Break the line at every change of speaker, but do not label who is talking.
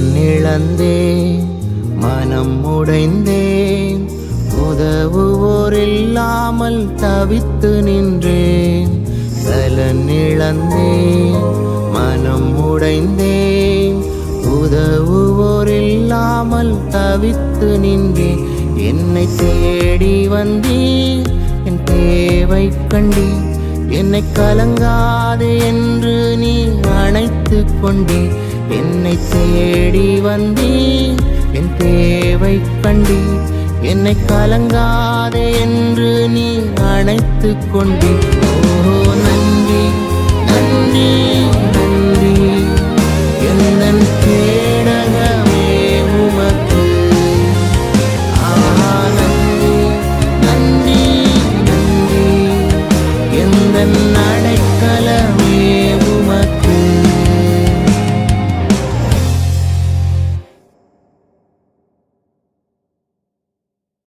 இழந்தேன், மனம் உடைந்தேன், உதவுவோர் இல்லாமல் தவித்து நின்றேன். பலன் இழந்தேன், மனம் உடைந்தேன், உதவுவோர் இல்லாமல் தவித்து நின்றேன். என்னை தேடி வந்தீர், என் தேவை கண்டீர், என்னை கலங்காதே என்று நீ அணைத்து கொண்டீர். என்னை தேடி வந்தீர், என் தேவை கண்டீர், என்னை கலங்காதே என்று நீ அணைத்து கொண்டீர். ஓ நன்றி நன்றி